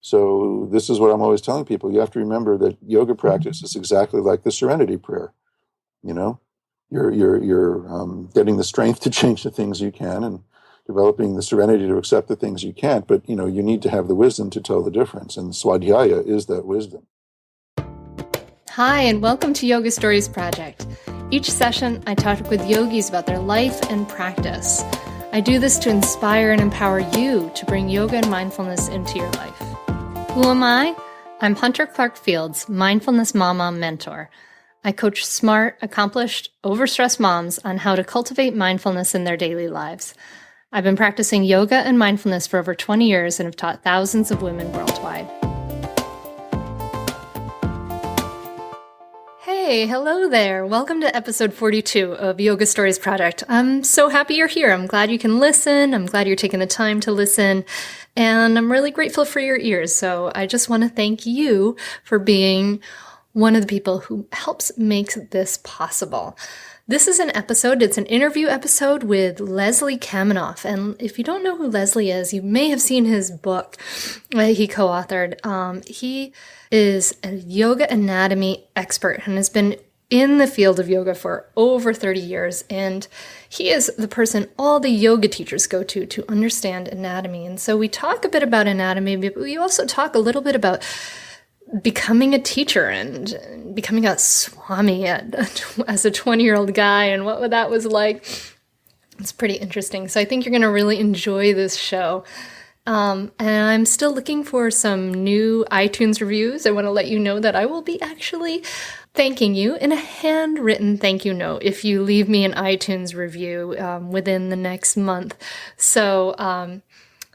So this is what I'm always telling people. You have to remember that yoga practice is exactly like the Serenity prayer. You know, you're getting the strength to change the things you can and developing the serenity to accept the things you can't. But, you know, you need to have the wisdom to tell the difference. And Swadhyaya is that wisdom. Hi, and welcome to Yoga Stories Project. Each session, I talk with yogis about their life and practice. I do this to inspire and empower you to bring yoga and mindfulness into your life. Who am I? I'm Hunter Clark-Fields, Mindfulness Mama Mentor. I coach smart, accomplished, overstressed moms on how to cultivate mindfulness in their daily lives. I've been practicing yoga and mindfulness for over 20 years and have taught thousands of women worldwide. Hey, hello there. Welcome to episode 42 of Yoga Stories Project. I'm so happy you're here. I'm glad you can listen. I'm glad you're taking the time to listen. And I'm really grateful for your ears. So I just want to thank you for being one of the people who helps make this possible. This is an episode, it's an interview episode with Leslie Kaminoff. And if you don't know who Leslie is, you may have seen his book that he co-authored. He is a yoga anatomy expert and has been in the field of yoga for over 30 years. And he is the person all the yoga teachers go to understand anatomy. And so we talk a bit about anatomy, but we also talk a little bit about becoming a teacher and becoming a Swami as a 20-year-old guy and what that was like. It's pretty interesting. So I think you're going to really enjoy this show. And I'm still looking for some new iTunes reviews. I want to let you know that I will be actually thanking you in a handwritten thank you note if you leave me an iTunes review within the next month. So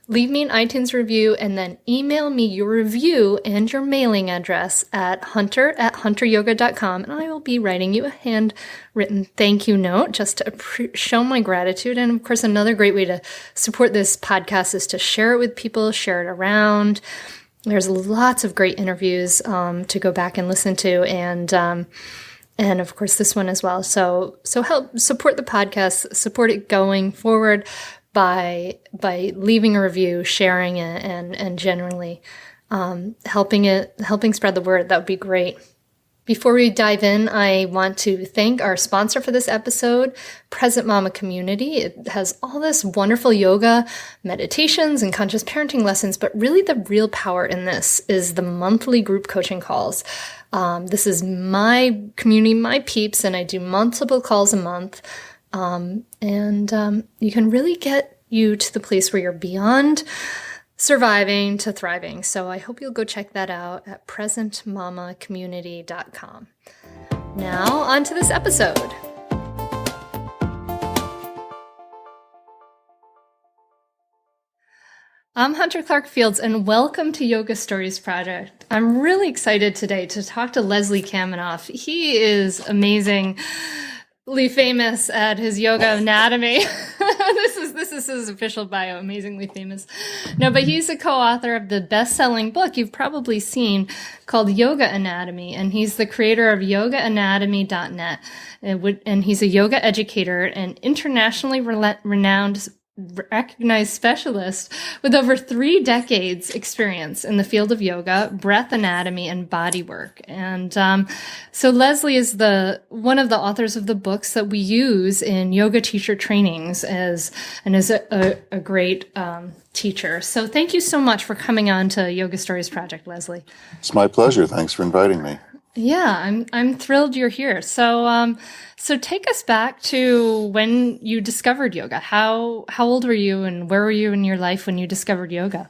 leave me an iTunes review and then email me your review and your mailing address at hunter@hunteryoga.com, and I will be writing you a handwritten thank you note just to show my gratitude. And of course, another great way to support this podcast is to share it with people, share it around. There's lots of great interviews to go back and listen to, and of course this one as well. So help support the podcast, support it going forward by leaving a review, sharing it, and generally helping spread the word. That would be great. Before we dive in, I want to thank our sponsor for this episode, Present Mama Community. It has all this wonderful yoga, meditations, and conscious parenting lessons, but really the real power in this is the monthly group coaching calls. This is my community, my peeps, and I do multiple calls a month. You can really get you to the place where you're beyond surviving to thriving. So I hope you'll go check that out at presentmamacommunity.com. Now on to this episode. I'm Hunter Clark-Fields, and welcome to Yoga Stories Project. I'm really excited today to talk to Leslie Kaminoff. He is amazingly famous at his yoga anatomy. This is his official bio, amazingly famous. No, but he's a co-author of the best-selling book you've probably seen called Yoga Anatomy, and he's the creator of yogaanatomy.net. And he's a yoga educator and internationally renowned recognized specialist with over 3 decades experience in the field of yoga, breath anatomy, and body work. And so Leslie is one of the authors of the books that we use in yoga teacher trainings is a great teacher. So thank you so much for coming on to Yoga Stories Project, Leslie. It's my pleasure. Thanks for inviting me. Yeah, I'm thrilled you're here. So take us back to when you discovered yoga. How old were you, and where were you in your life when you discovered yoga?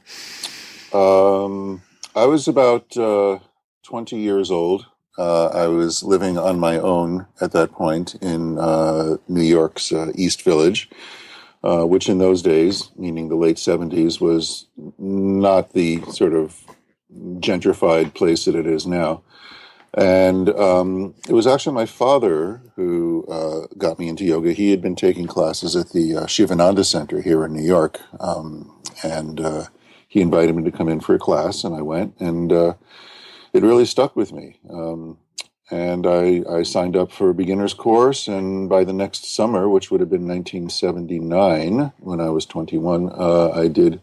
I was about 20 years old. I was living on my own at that point in New York's East Village, which in those days, meaning the late 70s, was not the sort of gentrified place that it is now. And it was actually my father who got me into yoga. He had been taking classes at the Shivananda Center here in New York. And he invited me to come in for a class, and I went. And it really stuck with me. And I signed up for a beginner's course. And by the next summer, which would have been 1979, when I was 21, I did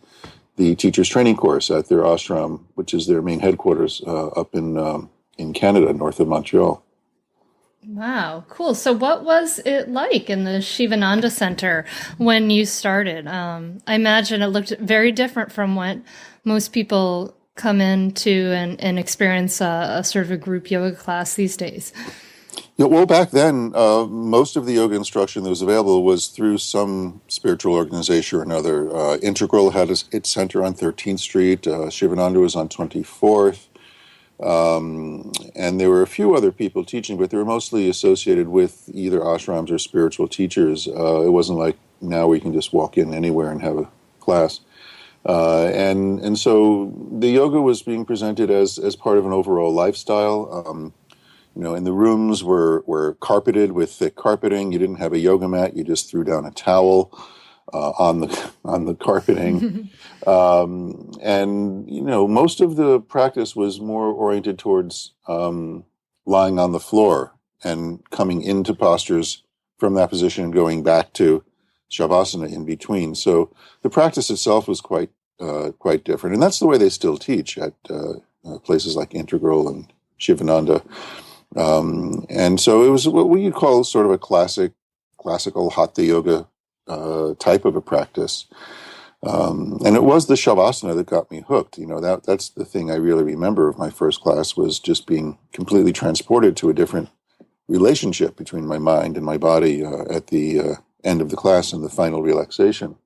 the teacher's training course at their ashram, which is their main headquarters up in Canada, north of Montreal. Wow, cool. So what was it like in the Shivananda Center when you started? I imagine it looked very different from what most people come into and experience a sort of a group yoga class these days. Yeah, well, back then, most of the yoga instruction that was available was through some spiritual organization or another. Integral had its center on 13th Street. Shivananda was on 24th. And there were a few other people teaching, but they were mostly associated with either ashrams or spiritual teachers. It wasn't like now where you can just walk in anywhere and have a class. And so the yoga was being presented as part of an overall lifestyle. And the rooms were carpeted with thick carpeting. You didn't have a yoga mat. You just threw down a towel on the carpeting. And most of the practice was more oriented towards lying on the floor and coming into postures from that position and going back to Shavasana in between. So the practice itself was quite different. And that's the way they still teach at places like Integral and Shivananda. And so it was what we could call sort of a classical Hatha yoga type of a practice. And it was the Shavasana that got me hooked. That's the thing I really remember of my first class, was just being completely transported to a different relationship between my mind and my body at the end of the class and the final relaxation.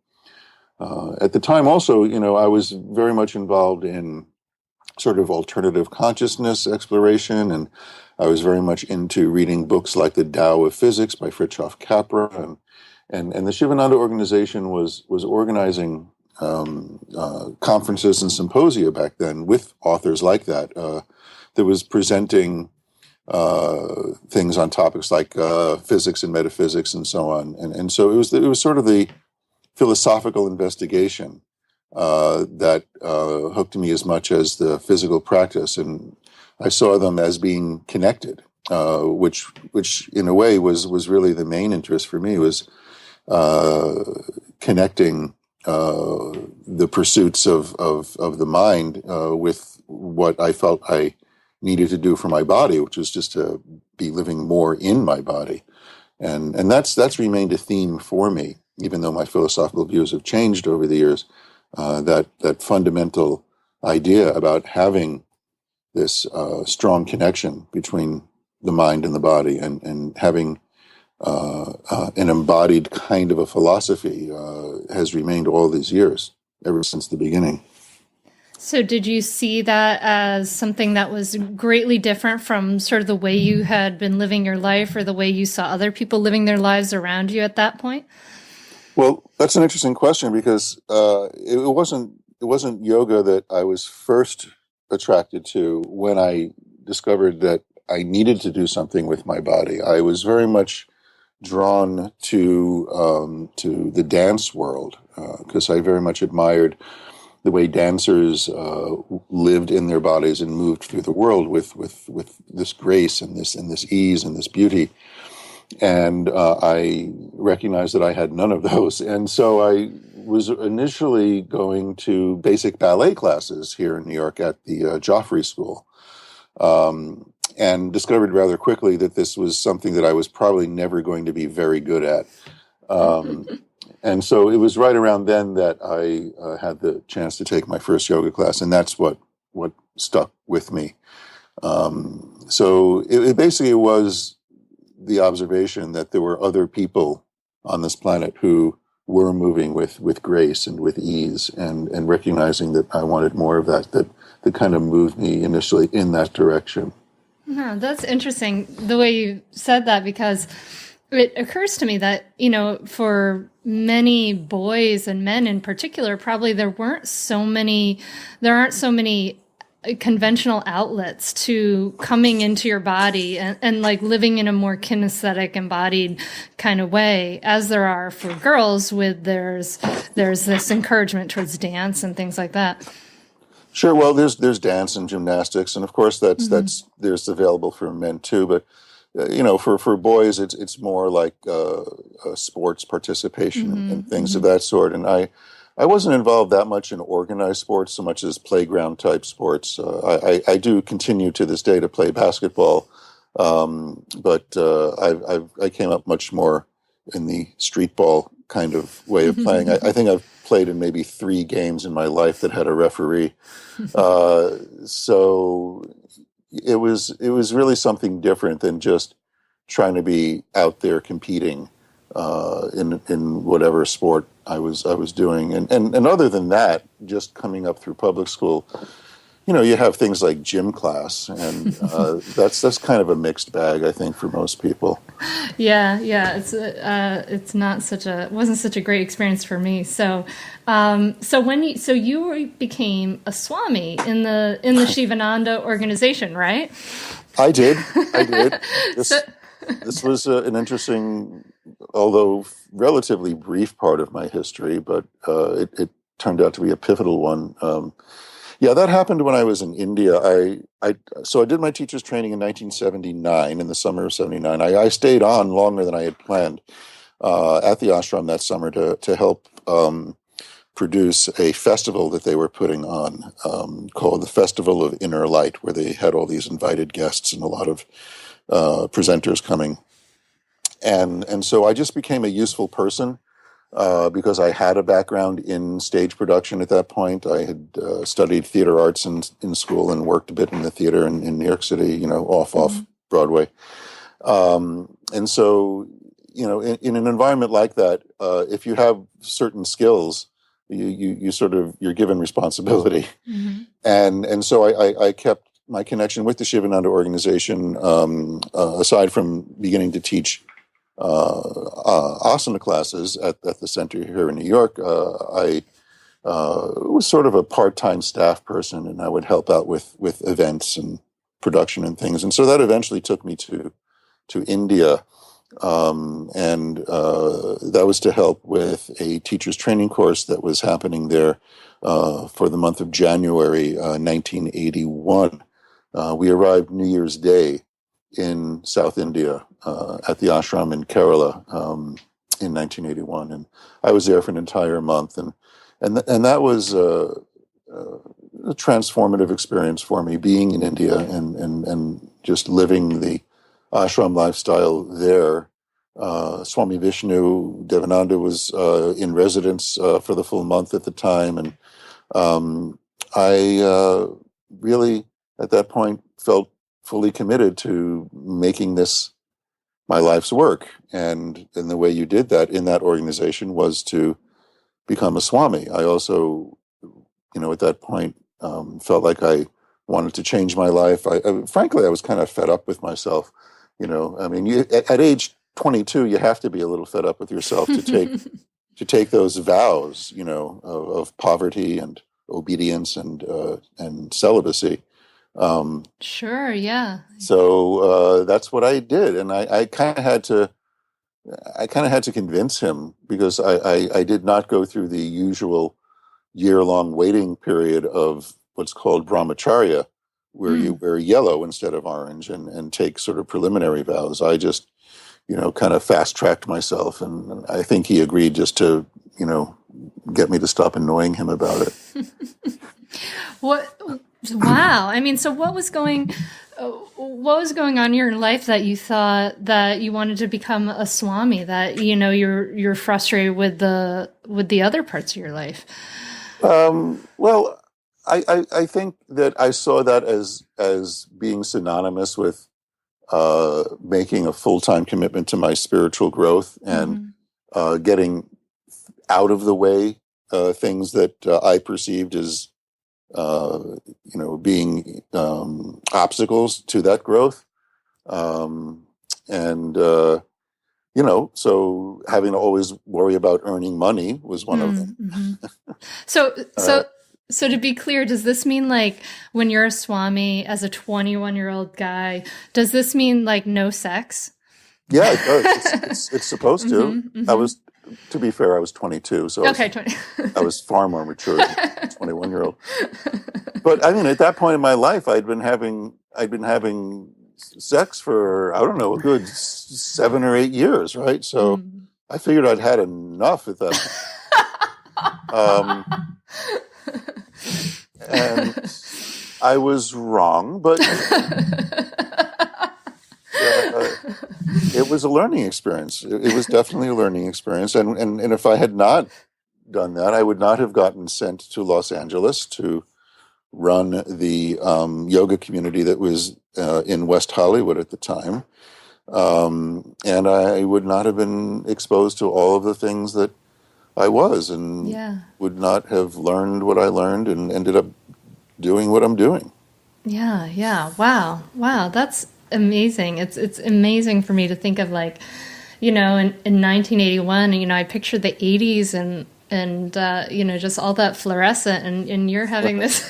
At the time also, I was very much involved in sort of alternative consciousness exploration, and I was very much into reading books like The Tao of Physics by Fritjof Capra, and the Shivananda organization was organizing conferences and symposia back then with authors like that was presenting things on topics like physics and metaphysics and so on, and so it was sort of the philosophical investigation that hooked me as much as the physical practice, and I saw them as being connected, which in a way was really the main interest for me, was connecting the pursuits of the mind with what I felt I needed to do for my body, which was just to be living more in my body, and that's remained a theme for me, even though my philosophical views have changed over the years. That fundamental idea about having this strong connection between the mind and the body, and having an embodied kind of a philosophy has remained all these years, ever since the beginning. So did you see that as something that was greatly different from sort of the way you had been living your life, or the way you saw other people living their lives around you at that point? Well, that's an interesting question, because it wasn't yoga that I was first attracted to when I discovered that I needed to do something with my body. I was very much drawn to the dance world, because I very much admired the way dancers lived in their bodies and moved through the world with this grace and this ease and this beauty. And I recognized that I had none of those. And so I was initially going to basic ballet classes here in New York at the Joffrey School, and discovered rather quickly that this was something that I was probably never going to be very good at. And so it was right around then that I had the chance to take my first yoga class, and that's what stuck with me. So it basically was the observation that there were other people on this planet who were moving with grace and with ease, and recognizing that I wanted more of that kind of moved me initially in that direction. No, that's interesting the way you said that, because it occurs to me that, for many boys and men in particular, probably there aren't so many conventional outlets to coming into your body and like living in a more kinesthetic, embodied kind of way, as there are for girls. There's this encouragement towards dance and things like that. Sure. Well, there's dance and gymnastics, and of course there's available for men too. But for boys, it's more like sports participation and things of that sort. And I wasn't involved that much in organized sports so much as playground type sports. I do continue to this day to play basketball, but I came up much more in the street ball kind of way of playing. I think I've played in maybe 3 games in my life that had a referee. So it was really something different than just trying to be out there competing in whatever sport I was doing. And other than that, just coming up through public school, you have things like gym class, and that's kind of a mixed bag, I think, for most people. Yeah, it's not wasn't such a great experience for me. So, so you became a Swami in the Shivananda organization, right? I did. This was an interesting, although relatively brief part of my history, but it turned out to be a pivotal one. Yeah, that happened when I was in India. So I did my teacher's training in 1979, in the summer of 79. I stayed on longer than I had planned at the ashram that summer to help produce a festival that they were putting on called the Festival of Inner Light, where they had all these invited guests and a lot of presenters coming. And so I just became a useful person because I had a background in stage production at that point. I had studied theater arts in school and worked a bit in the theater in New York City, off Broadway. And so, in an environment like that, if you have certain skills, you're given responsibility. Mm-hmm. And so I kept my connection with the Shivananda organization, aside from beginning to teach asana classes at the center here in New York. I was sort of a part-time staff person, and I would help out with events and production and things. And so that eventually took me to India, and that was to help with a teacher's training course that was happening there for the month of January 1981. We arrived New Year's Day in South India at the ashram in Kerala in 1981, and I was there for an entire month, and that was a transformative experience for me, being in India and just living the ashram lifestyle there. Swami Vishnu Devananda was in residence for the full month at the time, and I really at that point felt fully committed to making this my life's work. And the way you did that in that organization was to become a Swami. I also, at that point, felt like I wanted to change my life. Frankly, I was kind of fed up with myself. At age 22, you have to be a little fed up with yourself to take those vows, of poverty and obedience and celibacy. Sure, yeah. So that's what I did, and I kind of had to convince him, because I did not go through the usual year-long waiting period of what's called brahmacharya, where you wear yellow instead of orange and take sort of preliminary vows. I just, kind of fast-tracked myself, and I think he agreed just to, get me to stop annoying him about it. What? Wow. I mean, so what was going on in your life that you thought that you wanted to become a Swami, that, you're frustrated with the other parts of your life? Well, I think that I saw that as being synonymous with making a full-time commitment to my spiritual growth and getting out of the way things that I perceived as being obstacles to that growth. So having to always worry about earning money was one of them. Mm-hmm. So to be clear, does this mean, like, when you're a Swami as a 21-year-old guy, does this mean, like, no sex? Yeah, it does. It's supposed to. To be fair, I was 22, so I was far more mature than a 21-year-old. But I mean, at that point in my life, I'd been having sex for, I don't know, a good 7 or 8 years, right? So I figured I'd had enough at that point. Um, and I was wrong, but it was a learning experience. It was definitely a learning experience. And if I had not done that, I would not have gotten sent to Los Angeles to run the yoga community that was in West Hollywood at the time. And I would not have been exposed to all of the things that I was, and would not have learned what I learned and ended up doing what I'm doing. Yeah. Wow. That's amazing. It's amazing for me to think of, like, in 1981, I pictured the 80s and just all that fluorescent, and you're having this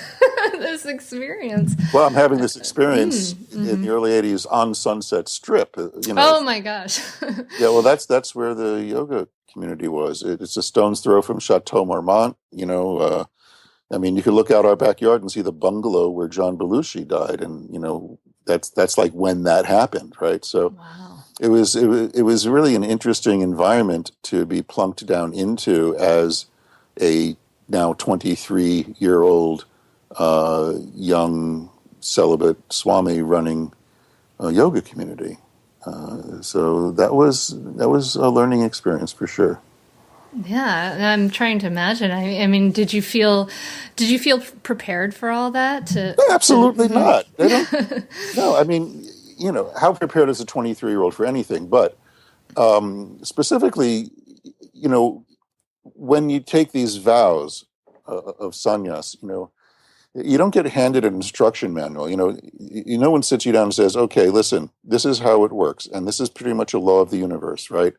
this experience. Well, I'm having this experience in the early 80s on Sunset Strip. Oh my gosh. Yeah, well, that's where the yoga community was. It's a stone's throw from Chateau Marmont. I mean, you could look out our backyard and see the bungalow where John Belushi died, and that's like when that happened, right? So wow. it was really an interesting environment to be plunked down into as a now 23-year-old young celibate Swami running a yoga community. So that was a learning experience for sure. Yeah, I'm trying to imagine. I mean, did you feel prepared for all that? Absolutely not. No, I mean, how prepared is a 23-year-old for anything? But specifically, when you take these vows of sannyas, you don't get handed an instruction manual. No one sits you down and says, "Okay, listen, this is how it works, and this is pretty much a law of the universe," right?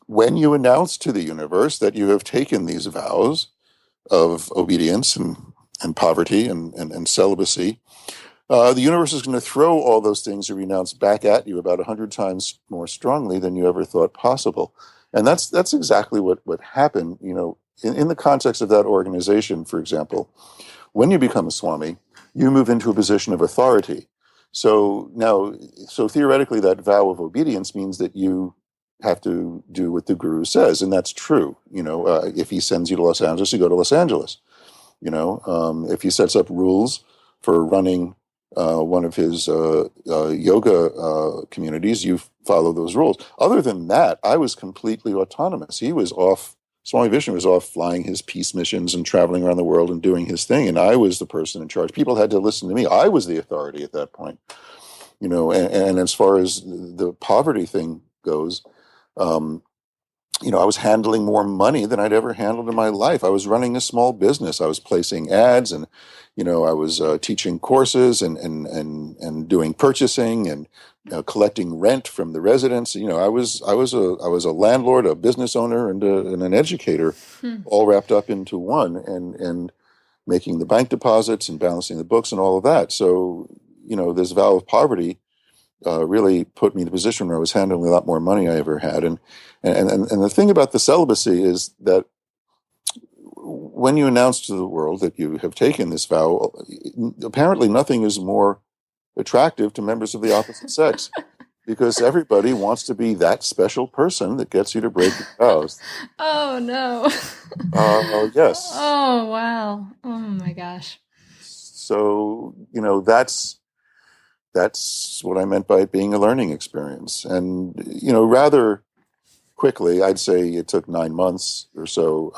When you announce to the universe that you have taken these vows of obedience and poverty and celibacy, the universe is going to throw all those things you renounce back at you about 100 times more strongly than you ever thought possible. And that's exactly what happened. In the context of that organization, for example, when you become a Swami, you move into a position of authority. So theoretically, that vow of obedience means that you have to do what the guru says, and that's true. If he sends you to Los Angeles, you go to Los Angeles. If he sets up rules for running one of his yoga communities, you follow those rules. Other than that, I was completely autonomous. He was off. Swami Vishnu was off flying his peace missions and traveling around the world and doing his thing, and I was the person in charge. People had to listen to me. I was the authority at that point. And as far as the poverty thing goes, I was handling more money than I'd ever handled in my life. I was running a small business. I was placing ads, and I was teaching courses and doing purchasing and collecting rent from the residents. I was a landlord, a business owner, and an educator, all wrapped up into one, and making the bank deposits and balancing the books and all of that. So this vow of poverty really put me in a position where I was handling a lot more money I ever had. And the thing about the celibacy is that when you announce to the world that you have taken this vow, apparently nothing is more attractive to members of the opposite sex, because everybody wants to be that special person that gets you to break your vows. Oh, no. Yes. Oh, wow. Oh, my gosh. So, that's what I meant by it being a learning experience. And, rather quickly, I'd say it took 9 months or so,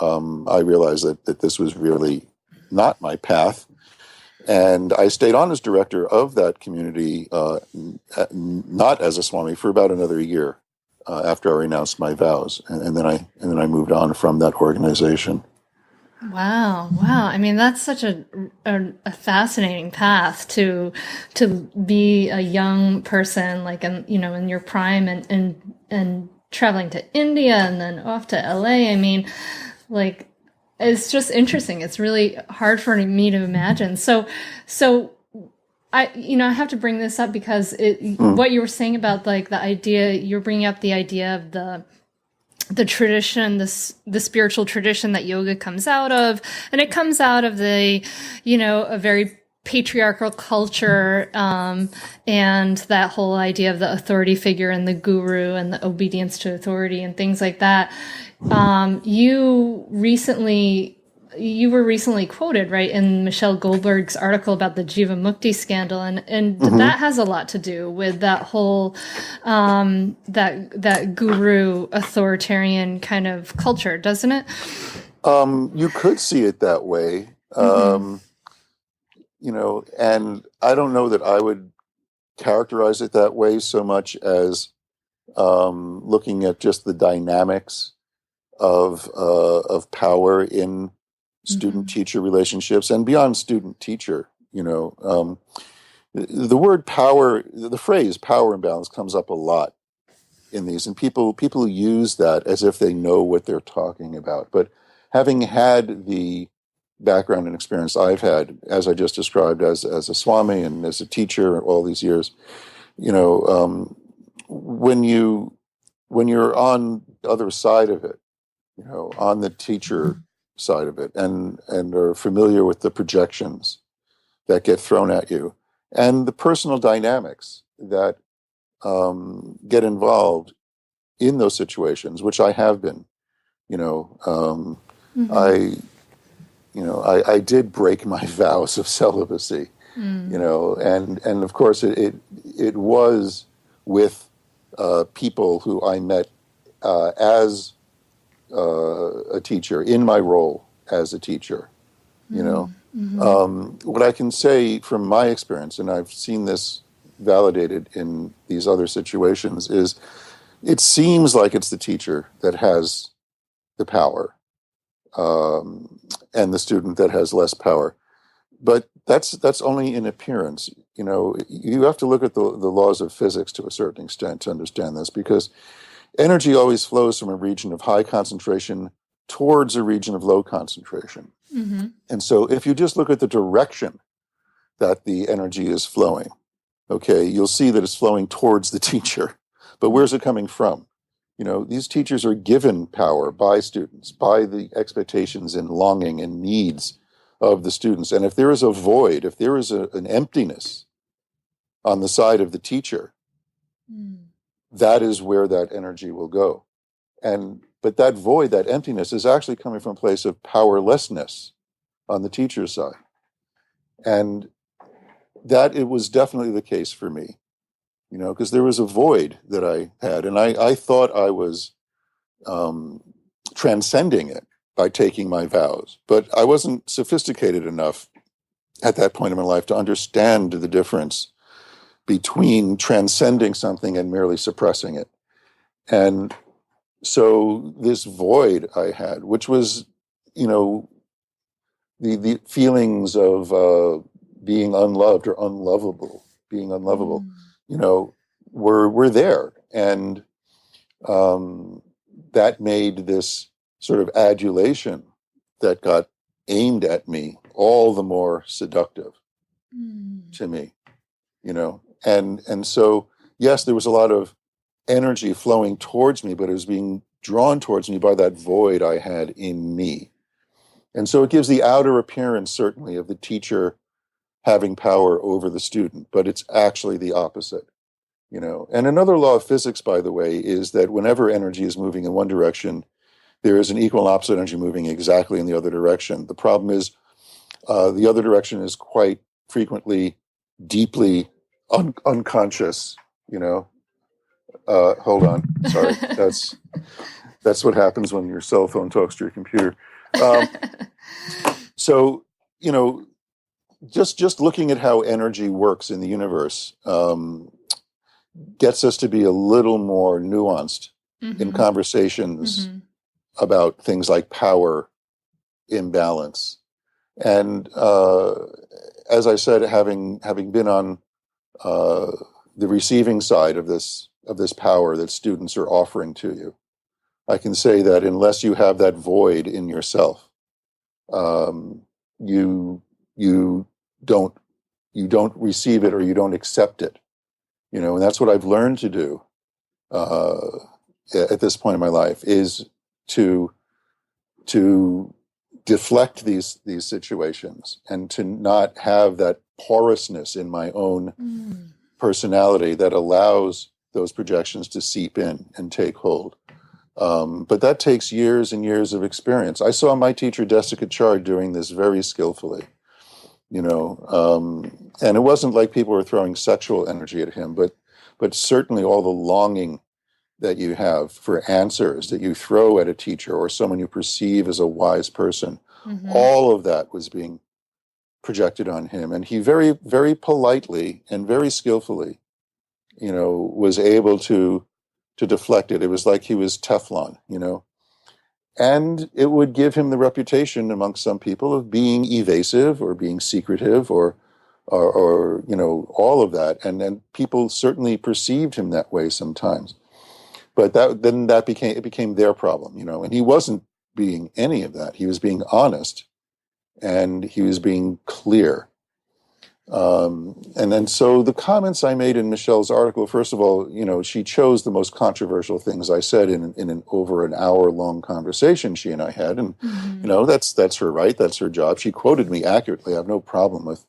I realized that this was really not my path. And I stayed on as director of that community, not as a Swami, for about another year after I renounced my vows. And then I moved on from that organization. Wow. I mean, that's such a fascinating path to be a young person, like, in your prime, and traveling to India and then off to LA. I mean, like, it's just interesting. It's really hard for me to imagine. So I have to bring this up because what you were saying about, like, the idea, you're bringing up the idea of the tradition, the spiritual tradition that yoga comes out of, and it comes out of a very patriarchal culture, and that whole idea of the authority figure and the guru and the obedience to authority and things like that. You were recently quoted, right, in Michelle Goldberg's article about the Jiva Mukti scandal, and that has a lot to do with that whole that guru authoritarian kind of culture, doesn't it? You could see it that way, and I don't know that I would characterize it that way so much as looking at just the dynamics of power in student-teacher relationships and beyond student-teacher. The word power, the phrase "power imbalance" comes up a lot in these, and people use that as if they know what they're talking about. But having had the background and experience I've had, as I just described, as a Swami and as a teacher all these years, when you're on the other side of it, on the teacher side of it, and are familiar with the projections that get thrown at you and the personal dynamics that get involved in those situations, which I have been. I did break my vows of celibacy, and of course it was with people who I met as a teacher, in my role as a teacher. What I can say from my experience, and I've seen this validated in these other situations, is it seems like it's the teacher that has the power, and the student that has less power. But that's only in appearance. You have to look at the laws of physics to a certain extent to understand this, because energy always flows from a region of high concentration towards a region of low concentration. And so if you just look at the direction that the energy is flowing, okay, you'll see that it's flowing towards the teacher. But where's it coming from? These teachers are given power by students, by the expectations and longing and needs of the students. And if there is a void, if there is an emptiness on the side of the teacher, that is where that energy will go. But that void, that emptiness, is actually coming from a place of powerlessness on the teacher's side. And that it was definitely the case for me, because there was a void that I had, and I thought I was transcending it by taking my vows. But I wasn't sophisticated enough at that point in my life to understand the difference between transcending something and merely suppressing it. And so this void I had, which was, the feelings of being unloved or unlovable, being unlovable, were there. And that made this sort of adulation that got aimed at me all the more seductive to me, And so, yes, there was a lot of energy flowing towards me, but it was being drawn towards me by that void I had in me. And so it gives the outer appearance, certainly, of the teacher having power over the student, but it's actually the opposite, And another law of physics, by the way, is that whenever energy is moving in one direction, there is an equal and opposite energy moving exactly in the other direction. The problem is the other direction is quite frequently deeply unconscious, Hold on. Sorry. That's what happens when your cell phone talks to your computer. So, just looking at how energy works in the universe gets us to be a little more nuanced in conversations about things like power imbalance. And as I said, having been on the receiving side of this power that students are offering to you, I can say that unless you have that void in yourself, you don't receive it, or you don't accept it. And that's what I've learned to do at this point in my life, is to deflect these situations and to not have that porousness in my own personality that allows those projections to seep in and take hold. But that takes years and years of experience. I saw my teacher, Jessica Chard, doing this very skillfully, and it wasn't like people were throwing sexual energy at him, but certainly all the longing that you have for answers that you throw at a teacher or someone you perceive as a wise person, all of that was being projected on him. And he very, very politely and very skillfully, was able to deflect it. It was like he was Teflon, and it would give him the reputation amongst some people of being evasive or being secretive or all of that. And then people certainly perceived him that way sometimes. But it became their problem, and he wasn't being any of that. He was being honest and he was being clear. And then so the comments I made in Michelle's article, first of all, she chose the most controversial things I said in an over an hour long conversation she and I had. And, that's her right. That's her job. She quoted me accurately. I have no problem with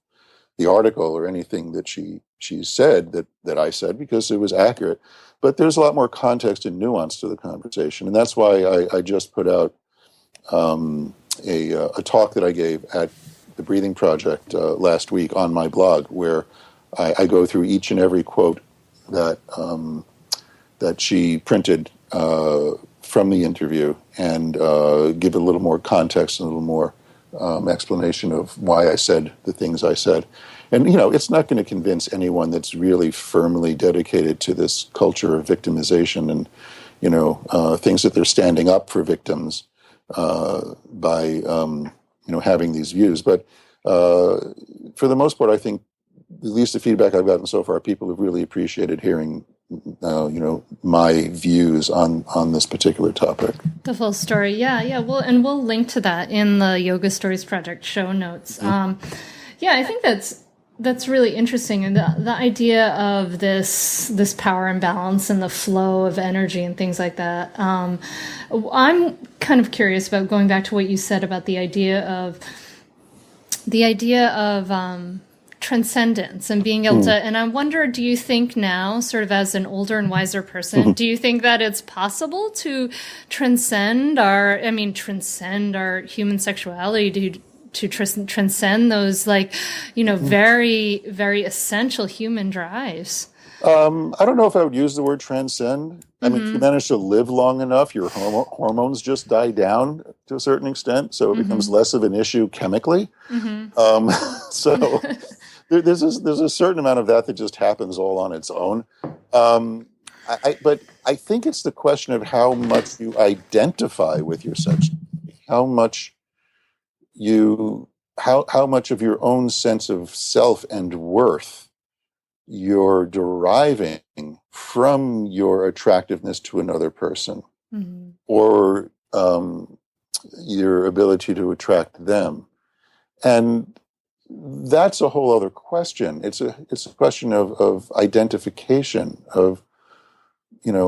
the article or anything that she said that I said, because it was accurate. But there's a lot more context and nuance to the conversation. And that's why I just put out a talk that I gave at the Breathing Project last week on my blog, where I go through each and every quote that she printed from the interview and give a little more context and a little more explanation of why I said the things I said. And, it's not going to convince anyone that's really firmly dedicated to this culture of victimization and, things that they're standing up for victims by having these views. But for the most part, I think, at least the feedback I've gotten so far, people have really appreciated hearing, my views on this particular topic. The full story. Yeah. Well, and we'll link to that in the Yoga Stories Project show notes. I think that's really interesting. And the idea of this power imbalance and the flow of energy and things like that. I'm kind of curious about going back to what you said about the idea of transcendence and being able to, and I wonder, do you think now, sort of as an older and wiser person, do you think that it's possible to transcend our human sexuality, to transcend those very, very essential human drives? I don't know if I would use the word transcend. I mean, if you manage to live long enough, your hormones just die down to a certain extent, so it becomes less of an issue chemically. So there's a certain amount of that just happens all on its own. But I think it's the question of how much you identify with your sexuality, how much of your own sense of self and worth you're deriving from your attractiveness to another person, or your ability to attract them. And that's a whole other question. It's a question of identification, of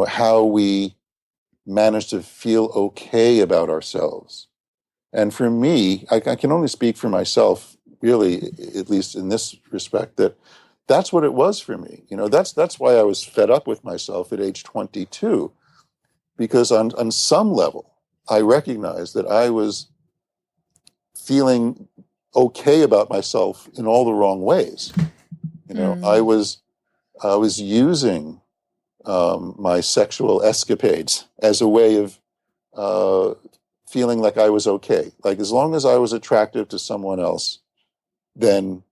how we manage to feel okay about ourselves. And for me, I can only speak for myself, really, at least in this respect, that's what it was for me. That's why I was fed up with myself at age 22, because on some level, I recognized that I was feeling okay about myself in all the wrong ways. I was using my sexual escapades as a way of feeling like I was okay. Like, as long as I was attractive to someone else, then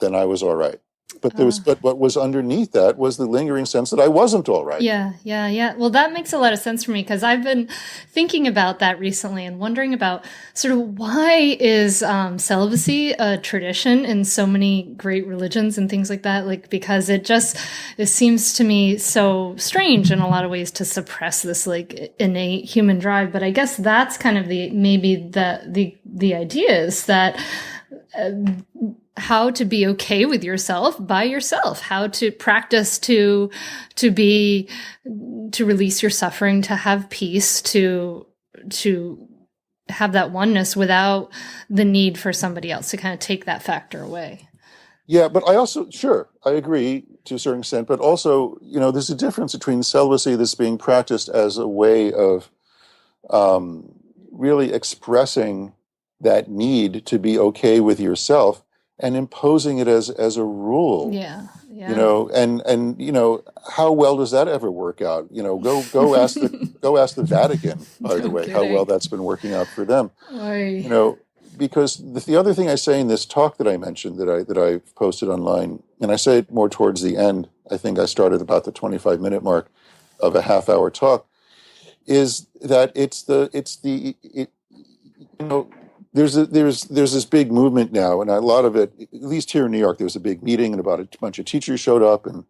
I was all right. But what was underneath that was the lingering sense that I wasn't all right. Yeah. Well, that makes a lot of sense for me, because I've been thinking about that recently and wondering about sort of why is celibacy a tradition in so many great religions and things like that? Because it seems to me so strange in a lot of ways to suppress this innate human drive. But I guess that's kind of the idea is that how to be okay with yourself by yourself, how to practice to release your suffering, to have peace, to have that oneness without the need for somebody else to kind of take that factor away. Yeah, but I also, sure, I agree to a certain extent, but also, there's a difference between celibacy that's being practiced as a way of um, really expressing that need to be okay with yourself and imposing it as a rule. Yeah, yeah. And how well does that ever work out? Go ask the Vatican, by the No way, how well kidding. that's been working out for them. Oy. You know, because the other thing I say in this talk that I mentioned that I posted online, and I say it more towards the end. I think I started about the 25-minute mark of a half-hour talk. Is that you know there's this big movement now, and a lot of it, at least here in New York, there was a big meeting, and about a bunch of teachers showed up, and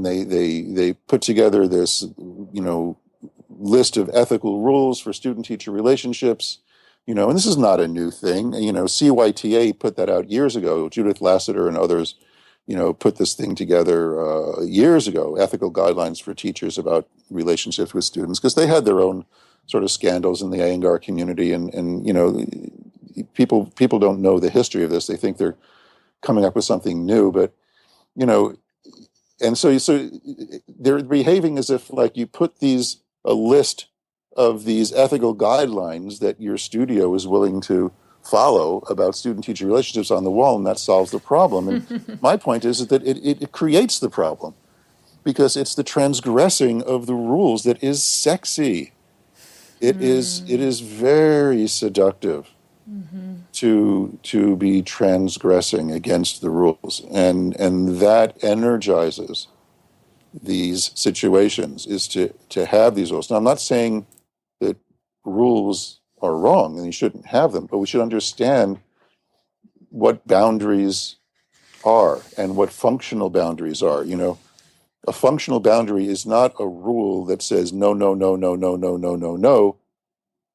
they put together this list of ethical rules for student teacher relationships. And this is not a new thing. CYTA put that out years ago. Judith Lassiter and others, put this thing together years ago, ethical guidelines for teachers about relationships with students, because they had their own sort of scandals in the Iyengar community, and people don't know the history of this. They think they're coming up with something new, but you know, and so they're behaving as if like you put a list of these ethical guidelines that your studio is willing to follow about student-teacher relationships on the wall, and that solves the problem. And my point is that it creates the problem, because it's the transgressing of the rules that is sexy. It is very seductive to be transgressing against the rules, and that energizes these situations, is to have these rules. Now, I'm not saying that rules are wrong and you shouldn't have them, but we should understand what boundaries are and what functional boundaries are. A functional boundary is not a rule that says no, no, no, no, no, no, no, no, no,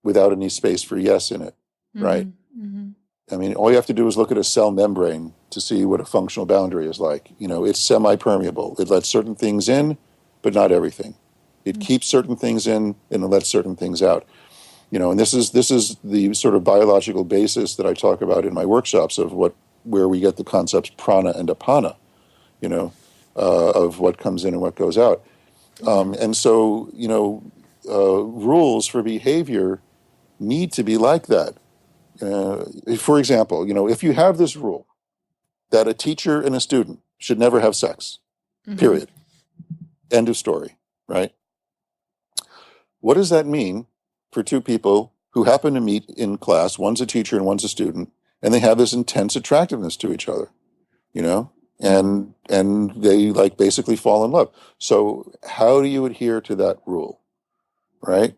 without any space for yes in it, right? Mm-hmm. I mean, all you have to do is look at a cell membrane to see what a functional boundary is like. It's semi-permeable. It lets certain things in, but not everything. It keeps certain things in and it lets certain things out. And this is the sort of biological basis that I talk about in my workshops of where we get the concepts prana and apana, of what comes in and what goes out. And so, rules for behavior need to be like that. For example, if you have this rule that a teacher and a student should never have sex, period, end of story, right? What does that mean for two people who happen to meet in class? One's a teacher and one's a student, and they have this intense attractiveness to each other, and they like basically fall in love. So how do you adhere to that rule, right?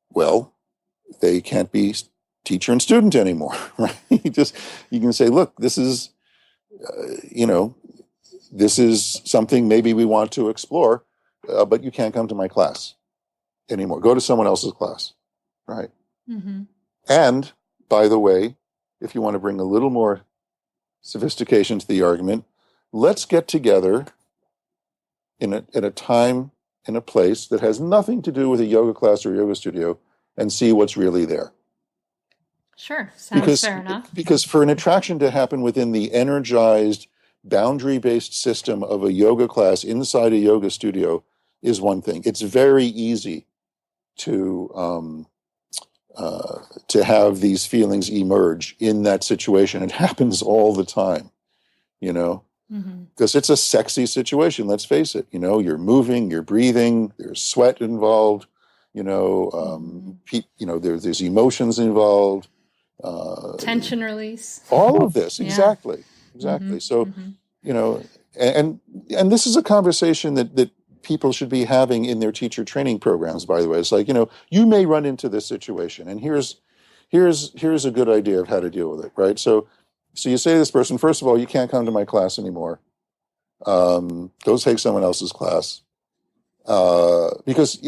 Well, they can't be teacher and student anymore, right? You can say, look, this is this is something maybe we want to explore, but you can't come to my class anymore. Go to someone else's class, right? And by the way, if you want to bring a little more sophistication to the argument, let's get together at a time and a place that has nothing to do with a yoga class or yoga studio, and see what's really there. Sure, sounds fair enough. Because for an attraction to happen within the energized, boundary-based system of a yoga class inside a yoga studio is one thing. It's very easy to have these feelings emerge in that situation. It happens all the time, because it's a sexy situation. Let's face it. You're moving, you're breathing. There's sweat involved. There's emotions involved. Tension release. All of this, exactly. So, and this is a conversation that people should be having in their teacher training programs. By the way, it's like you may run into this situation, and here's a good idea of how to deal with it, right? So you say to this person, first of all, you can't come to my class anymore. Go take someone else's class. Because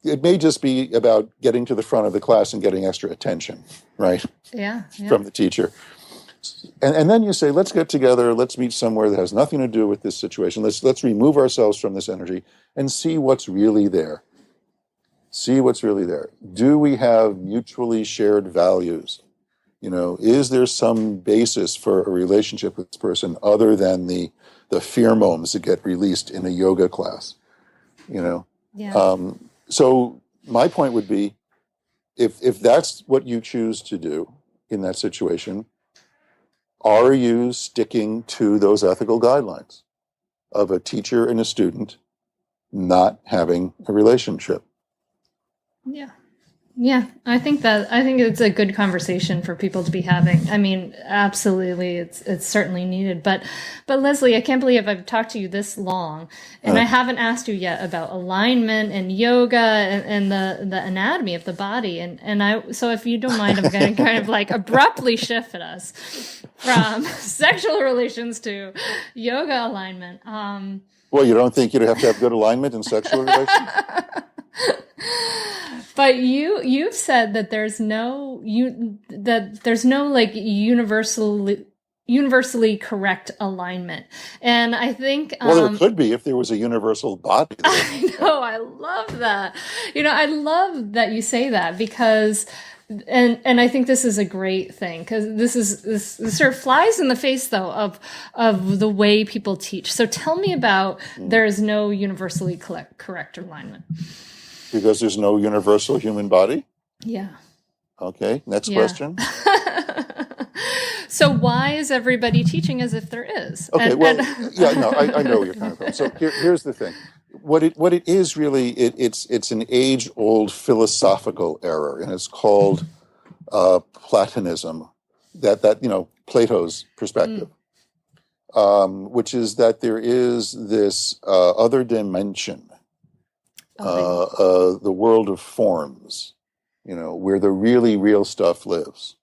it may just be about getting to the front of the class and getting extra attention, right? Yeah. From the teacher. And then you say, let's get together, let's meet somewhere that has nothing to do with this situation. Let's remove ourselves from this energy and see what's really there. See what's really there. Do we have mutually shared values? Is there some basis for a relationship with this person other than the pheromones that get released in a yoga class? Yeah. So my point would be, if that's what you choose to do in that situation, are you sticking to those ethical guidelines of a teacher and a student not having a relationship? Yeah. Yeah, I think it's a good conversation for people to be having. I mean, absolutely, it's certainly needed. But Leslie, I can't believe I've talked to you this long, and I haven't asked you yet about alignment and yoga and the anatomy of the body. So if you don't mind, I'm going to kind of like abruptly shift us from sexual relations to yoga alignment. Well, you don't think you'd have to have good alignment in sexual relations? But you've said that there's no like universally correct alignment, and I think well, there could be if there was a universal body. I know, I love that. I love that you say that, because and I think this is a great thing, because this sort of flies in the face though of the way people teach. So tell me about there is no universally correct alignment. Because there's no universal human body? Yeah. Okay, next question. So why is everybody teaching as if there is? Okay, I know where you're coming from. So here's the thing. What it is really, it's an age-old philosophical error, and it's called Platonism, that Plato's perspective, which is that there is this other dimension, the world of forms, where the really real stuff lives.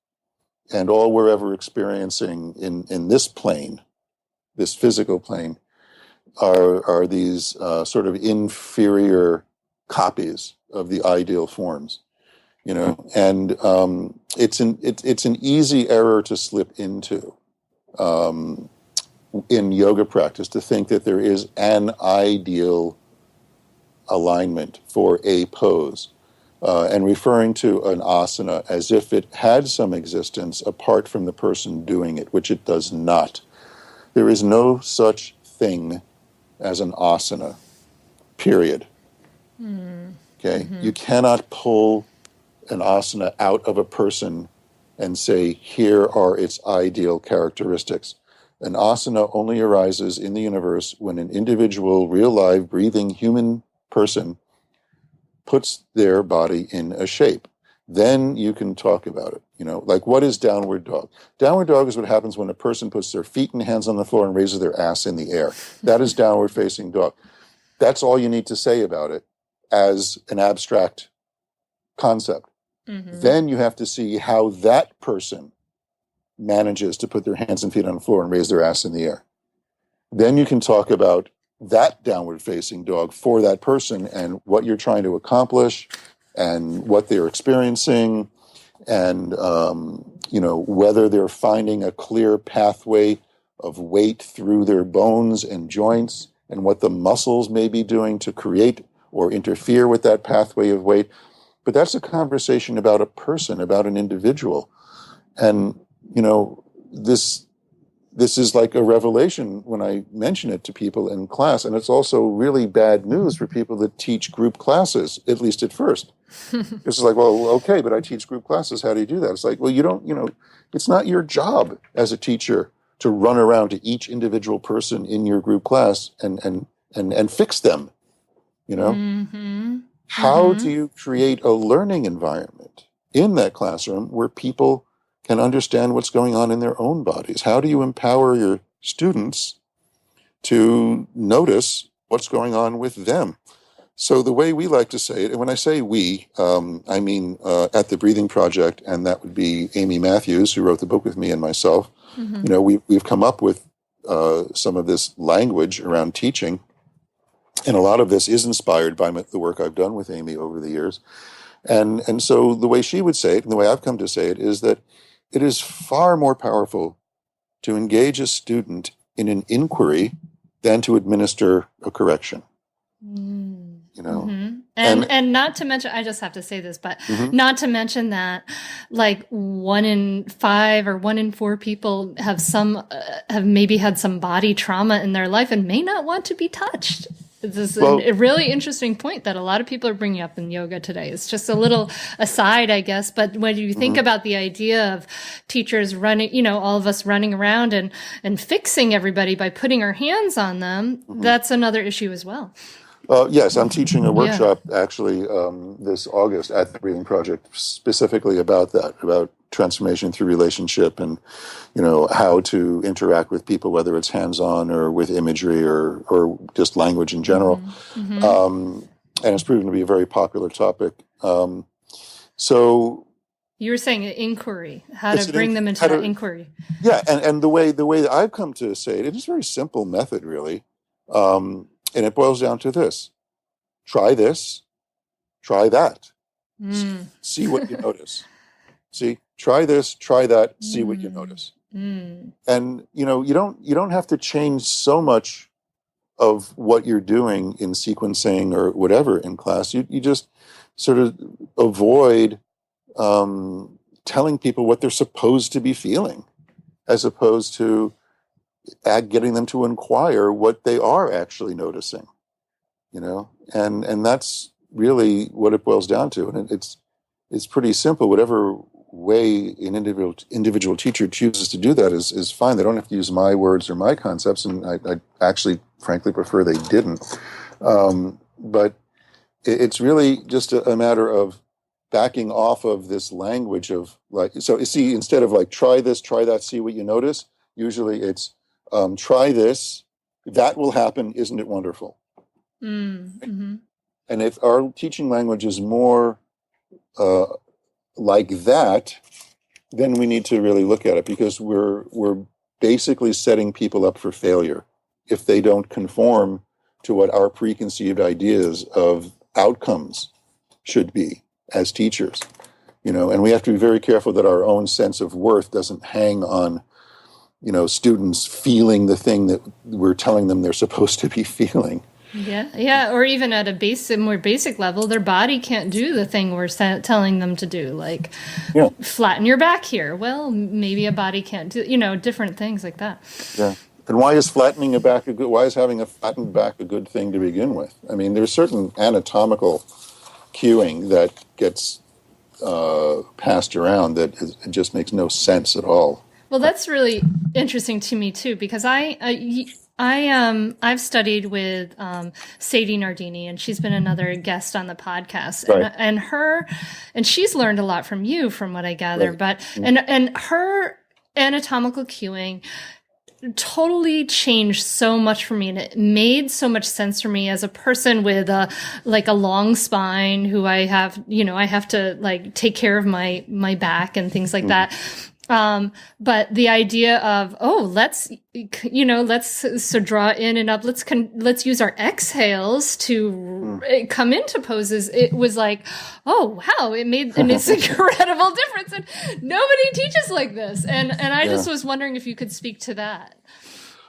And all we're ever experiencing in this plane, this physical plane, are these sort of inferior copies of the ideal forms, and it's an easy error to slip into in yoga practice, to think that there is an ideal alignment for a pose, and referring to an asana as if it had some existence apart from the person doing it, which it does not. There is no such thing as an asana, period. Okay? Mm-hmm. You cannot pull an asana out of a person and say, here are its ideal characteristics. An asana only arises in the universe when an individual, real, live, breathing human person puts their body in a shape. Then you can talk about it. Like, what is downward dog? Downward dog is what happens when a person puts their feet and hands on the floor and raises their ass in the air. That is downward facing dog. That's all you need to say about it as an abstract concept. Mm-hmm. Then you have to see how that person manages to put their hands and feet on the floor and raise their ass in the air. Then you can talk about that downward facing dog for that person and what you're trying to accomplish and what they're experiencing, and whether they're finding a clear pathway of weight through their bones and joints, and what the muscles may be doing to create or interfere with that pathway of weight. But that's a conversation about a person, about an individual. And this is like a revelation when I mention it to people in class. And it's also really bad news for people that teach group classes, at least at first. It's like, well, okay, but I teach group classes. How do you do that? It's like, well, you don't, it's not your job as a teacher to run around to each individual person in your group class and fix them, Mm-hmm. How do you create a learning environment in that classroom where people can understand what's going on in their own bodies? How do you empower your students to notice what's going on with them? So the way we like to say it, and when I say we, I mean at the Breathing Project, and that would be Amy Matthews, who wrote the book with me, and myself. Mm-hmm. We've come up with some of this language around teaching, and a lot of this is inspired by the work I've done with Amy over the years. And so the way she would say it, and the way I've come to say it, is that it is far more powerful to engage a student in an inquiry than to administer a correction. Mm. Mm-hmm. And not to mention, I just have to say this, but not to mention that like 1 in 5 or 1 in 4 people have maybe had some body trauma in their life and may not want to be touched. This is a really interesting point that a lot of people are bringing up in yoga today. It's just a little aside, I guess. But when you think about the idea of teachers running, all of us running around and fixing everybody by putting our hands on them, that's another issue as well. Yes, I'm teaching a workshop actually this August at the Breathing Project specifically about that, about transformation through relationship and, how to interact with people, whether it's hands-on or with imagery or just language in general. And it's proven to be a very popular topic. So you were saying inquiry, how to bring them into that inquiry. Yeah, and the way that I've come to say it is a very simple method, really. And it boils down to this: try this, try that, see what you notice. See, try this, try that, see what you notice. And you don't have to change so much of what you're doing in sequencing or whatever in class. You just sort of avoid telling people what they're supposed to be feeling, as opposed to getting them to inquire what they are actually noticing, and that's really what it boils down to. And it's pretty simple. Whatever way an individual teacher chooses to do that is fine. They don't have to use my words or my concepts, and I actually, frankly, prefer they didn't. But it's really just a matter of backing off of this language of like, so you see, instead of like, try this, try that, see what you notice, usually it's, try this, that will happen, isn't it wonderful? And if our teaching language is more like that, then we need to really look at it, because we're basically setting people up for failure if they don't conform to what our preconceived ideas of outcomes should be as teachers. And we have to be very careful that our own sense of worth doesn't hang on students feeling the thing that we're telling them they're supposed to be feeling. Yeah. Or even at a more basic level, their body can't do the thing we're telling them to do, like flatten your back here. Well, maybe a body can't do, different things like that. Yeah. And why is flattening a back why is having a flattened back a good thing to begin with? I mean, there's certain anatomical cueing that gets passed around that it just makes no sense at all. Well, that's really interesting to me too, because I've studied with Sadie Nardini, and she's been another guest on the podcast, right. and she's learned a lot from you, from what I gather. Right. But and her anatomical cueing totally changed so much for me, and it made so much sense for me as a person with a long spine, who I have to like take care of my back and things like that. But the idea of, let's draw in and up. Let's use our exhales to come into poses. It was like, oh, wow, it made this incredible difference. And nobody teaches like this. And I just was wondering if you could speak to that.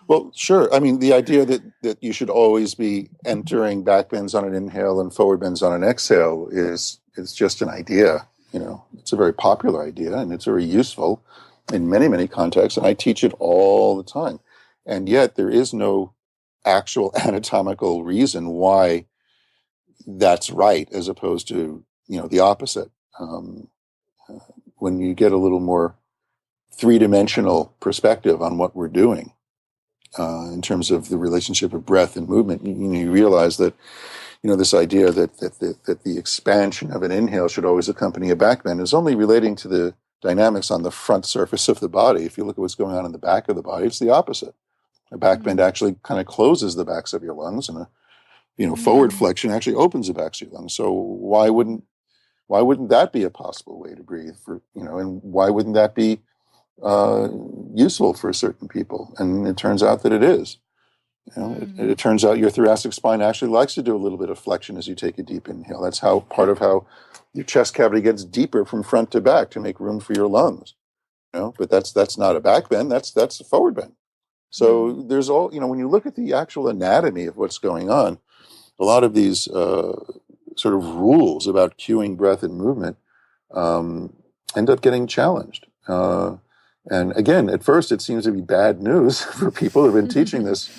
Well, sure. I mean, the idea that you should always be entering back bends on an inhale and forward bends on an exhale is just an idea. It's a very popular idea, and it's very useful in many, many contexts, and I teach it all the time. And yet there is no actual anatomical reason why that's right, as opposed to, the opposite. When you get a little more three-dimensional perspective on what we're doing, in terms of the relationship of breath and movement, you realize that, this idea that the expansion of an inhale should always accompany a back bend is only relating to the dynamics on the front surface of the body. If you look at what's going on in the back of the body, it's the opposite. A back bend actually kind of closes the backs of your lungs, and a forward flexion actually opens the backs of your lungs. So why wouldn't that be a possible way to breathe? And why wouldn't that be useful for certain people? And it turns out that it is. It turns out your thoracic spine actually likes to do a little bit of flexion as you take a deep inhale. That's part of how your chest cavity gets deeper from front to back to make room for your lungs. But that's not a back bend. That's a forward bend. So there's all, when you look at the actual anatomy of what's going on, a lot of these sort of rules about cueing breath and movement end up getting challenged. And again, at first, it seems to be bad news for people who've been teaching this,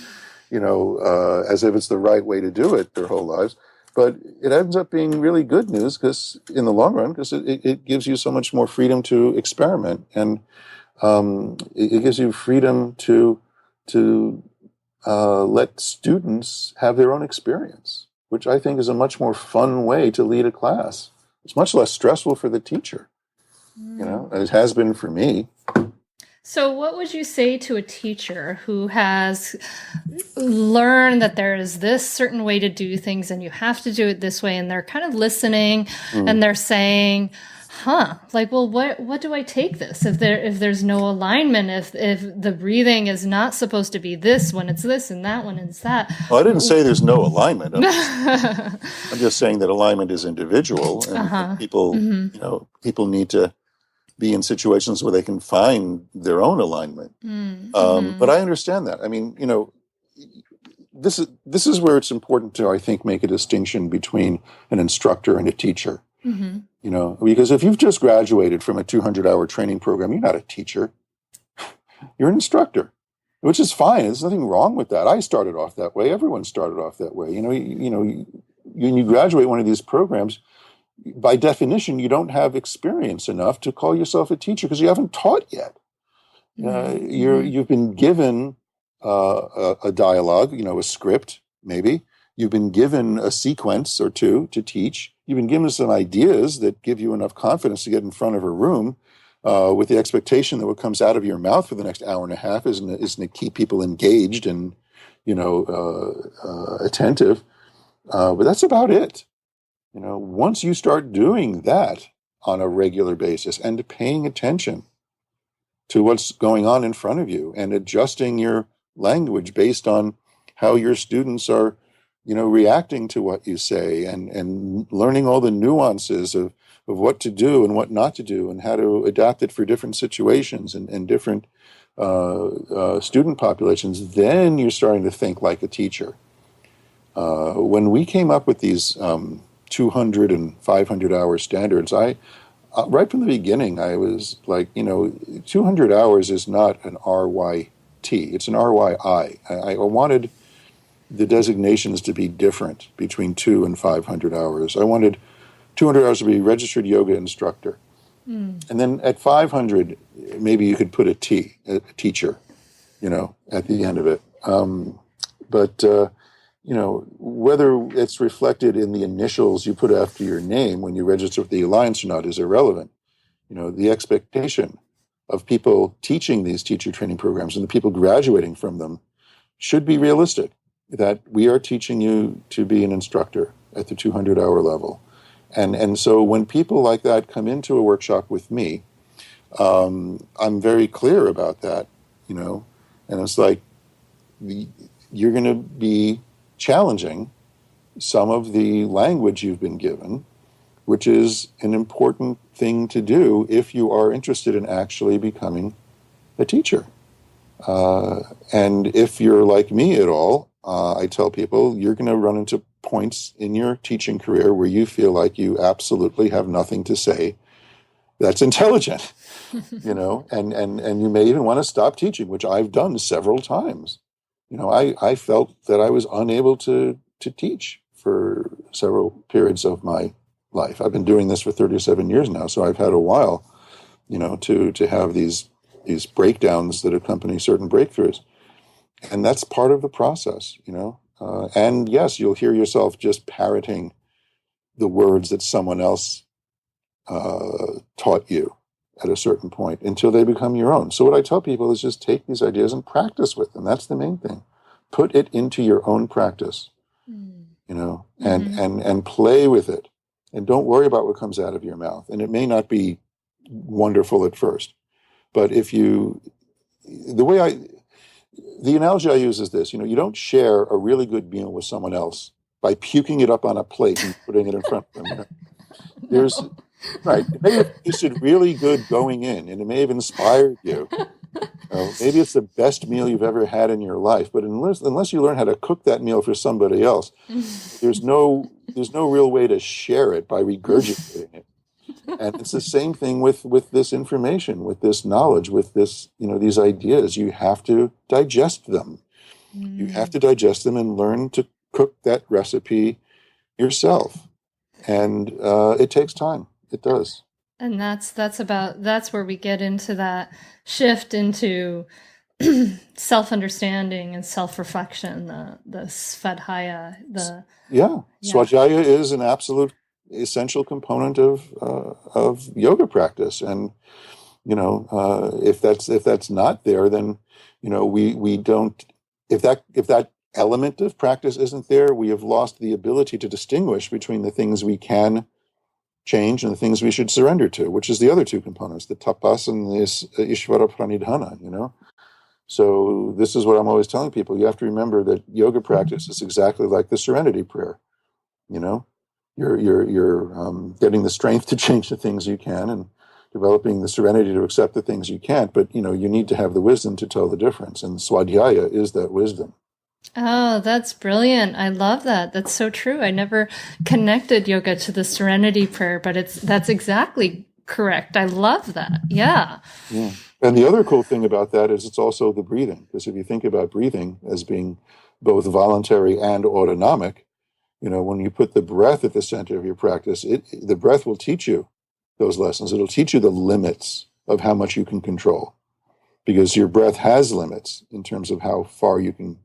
as if it's the right way to do it their whole lives. But it ends up being really good news because in the long run, because it gives you so much more freedom to experiment, and it gives you freedom to let students have their own experience, which I think is a much more fun way to lead a class. It's much less stressful for the teacher, it has been for me. So what would you say to a teacher who has learned that there is this certain way to do things and you have to do it this way, and they're kind of listening and they're saying, what do I take this? If there's no alignment, if the breathing is not supposed to be this when it's this and that when it's that. Well, I didn't say there's no alignment. I'm just saying that alignment is individual, and people, people need to be in situations where they can find their own alignment. But I understand that. I mean, this is where it's important to, I think, make a distinction between an instructor and a teacher. Because if you've just graduated from a 200-hour training program, you're not a teacher. You're an instructor, which is fine. There's nothing wrong with that. I started off that way. Everyone started off that way. When you graduate one of these programs, by definition, you don't have experience enough to call yourself a teacher because you haven't taught yet. You've been given a dialogue, a script, maybe. You've been given a sequence or two to teach. You've been given some ideas that give you enough confidence to get in front of a room with the expectation that what comes out of your mouth for the next hour and a half isn't to keep people engaged and, attentive. But that's about it. Once you start doing that on a regular basis and paying attention to what's going on in front of you and adjusting your language based on how your students are, reacting to what you say and learning all the nuances of what to do and what not to do and how to adapt it for different situations and different student populations, then you're starting to think like a teacher. When we came up with these 200 and 500-hour standards, I right from the beginning, I was like, 200 hours is not an RYT, it's an RYI. I wanted the designations to be different between 200 and 500 hours. I wanted 200 hours to be registered yoga instructor. And then at 500, maybe you could put a T, a teacher, at the end of it. Whether it's reflected in the initials you put after your name when you register with the Alliance or not is irrelevant. The expectation of people teaching these teacher training programs and the people graduating from them should be realistic, that we are teaching you to be an instructor at the 200-hour level. And so when people like that come into a workshop with me, I'm very clear about that, and it's like you're going to be challenging some of the language you've been given, which is an important thing to do if you are interested in actually becoming a teacher. And if you're like me at all, I tell people you're going to run into points in your teaching career where you feel like you absolutely have nothing to say that's intelligent, and you may even want to stop teaching, which I've done several times. I felt that I was unable to teach for several periods of my life. I've been doing this for 37 years now, so I've had a while, to have these breakdowns that accompany certain breakthroughs. And that's part of the process, and yes, you'll hear yourself just parroting the words that someone else taught you at a certain point until they become your own. So what I tell people is just take these ideas and practice with them. That's the main thing. Put it into your own practice, and play with it. And don't worry about what comes out of your mouth. And it may not be wonderful at first, but the analogy I use is this, you don't share a really good meal with someone else by puking it up on a plate and putting it in front of them. Right. It may have tasted really good going in, and it may have inspired you. Maybe it's the best meal you've ever had in your life, but unless you learn how to cook that meal for somebody else, there's no there's no real way to share it by regurgitating it. And it's the same thing with this information, with this knowledge, with this, these ideas. You have to digest them. You have to digest them and learn to cook that recipe yourself. And it takes time. It does. And that's where we get into that shift into self-understanding and self-reflection, the svadhyaya, Svadhyaya is an absolute essential component of yoga practice. And if that's not there, then we don't, if that element of practice isn't there, we have lost the ability to distinguish between the things we can change and the things we should surrender to, which is the other two components, the tapas and this Ishvara Pranidhana, So this is what I'm always telling people. You have to remember that yoga practice is exactly like the Serenity prayer. You're getting the strength to change the things you can and developing the serenity to accept the things you can't. But, you need to have the wisdom to tell the difference. And Swadhyaya is that wisdom. Oh, that's brilliant. I love that. That's so true. I never connected yoga to the Serenity prayer, but that's exactly correct. I love that. Yeah. Yeah. And the other cool thing about that is it's also the breathing. Because if you think about breathing as being both voluntary and autonomic, when you put the breath at the center of your practice, the breath will teach you those lessons. It'll teach you the limits of how much you can control, because your breath has limits in terms of how far you can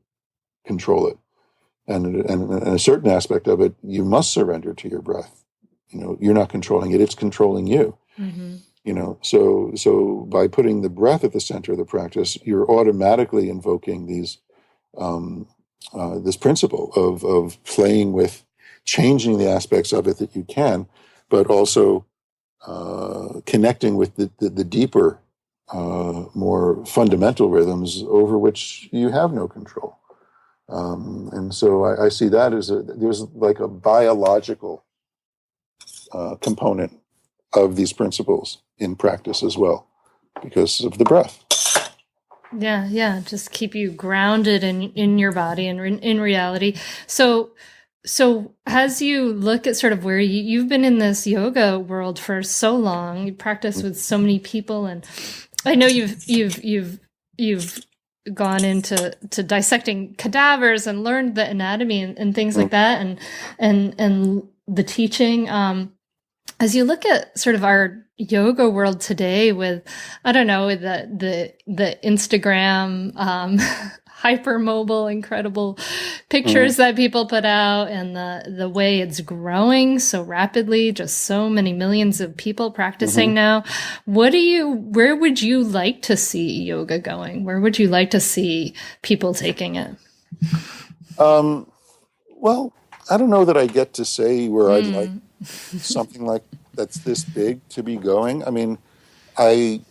control it. And a certain aspect of it, you must surrender to your breath. You're not controlling it, it's controlling you. Mm-hmm. So by putting the breath at the center of the practice, you're automatically invoking these this principle of playing with changing the aspects of it that you can, but also connecting with the deeper, more fundamental rhythms over which you have no control. And so I see that as there's like a biological component of these principles in practice as well, because of the breath. Yeah. Just keep you grounded in your body and in reality. So as you look at sort of where you've been in this yoga world for so long, you practice with so many people, and I know you've gone into dissecting cadavers and learned the anatomy and things like that, and the teaching. As you look at sort of our yoga world today with, I don't know, the Instagram, hypermobile, incredible pictures that people put out, and the way it's growing so rapidly, just so many millions of people practicing now. Where would you like to see yoga going? Where would you like to see people taking it? Well, I don't know that I get to say where I'd like something like that's this big to be going. I mean, I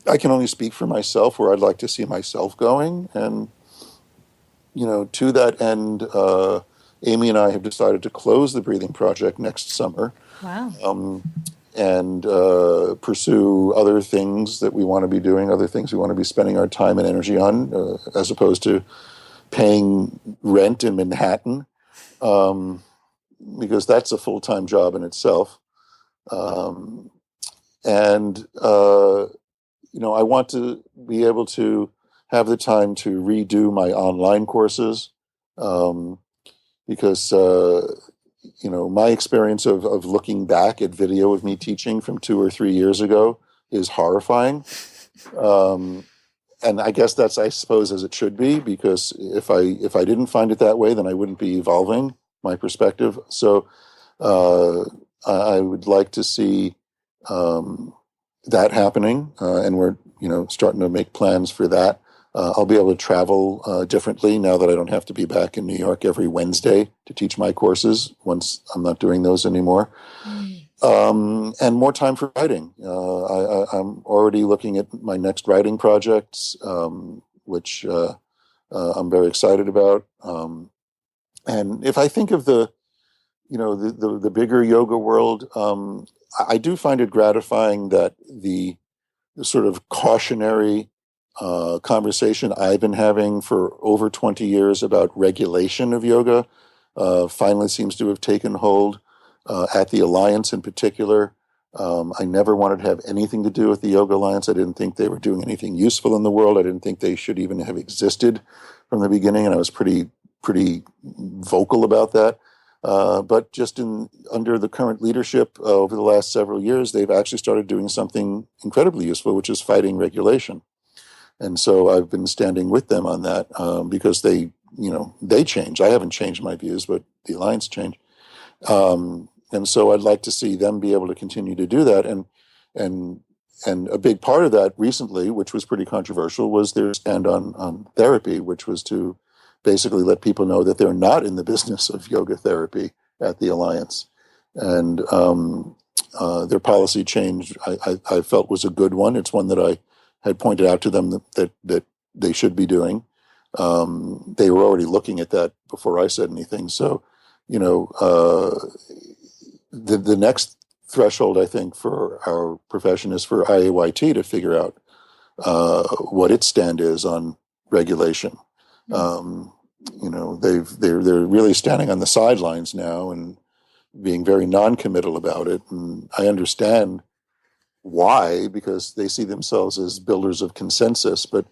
can only speak for myself where I'd like to see myself going. And, to that end, Amy and I have decided to close the breathing project next summer. Wow. And pursue other things that we want to be doing, other things we want to be spending our time and energy on, as opposed to paying rent in Manhattan, because that's a full-time job in itself. I want to be able to have the time to redo my online courses, because my experience of looking back at video of me teaching from 2 or 3 years ago is horrifying. And I guess that's, I suppose, as it should be, because if I didn't find it that way, then I wouldn't be evolving my perspective. So I would like to see that happening, and we're starting to make plans for that. I'll be able to travel differently now that I don't have to be back in New York every Wednesday to teach my courses, once I'm not doing those anymore. And more time for writing. I'm already looking at my next writing projects, which I'm very excited about. And if I think of the bigger yoga world, I do find it gratifying that the sort of cautionary conversation I've been having for over 20 years about regulation of yoga finally seems to have taken hold at the Alliance in particular. I never wanted to have anything to do with the Yoga Alliance. I didn't think they were doing anything useful in the world. I didn't think they should even have existed from the beginning, and I was pretty vocal about that. But just under the current leadership over the last several years, they've actually started doing something incredibly useful, which is fighting regulation. And so I've been standing with them on that because they change. I haven't changed my views, but the Alliance changed. And so I'd like to see them be able to continue to do that. And a big part of that recently, which was pretty controversial, was their stand on therapy, which was to basically let people know that they're not in the business of yoga therapy at the Alliance. And their policy change, I felt, was a good one. It's one that I had pointed out to them that they should be doing. They were already looking at that before I said anything. So, the next threshold, I think, for our profession is for IAYT to figure out what its stand is on regulation. They're really standing on the sidelines now and being very non-committal about it. And I understand why, because they see themselves as builders of consensus. But,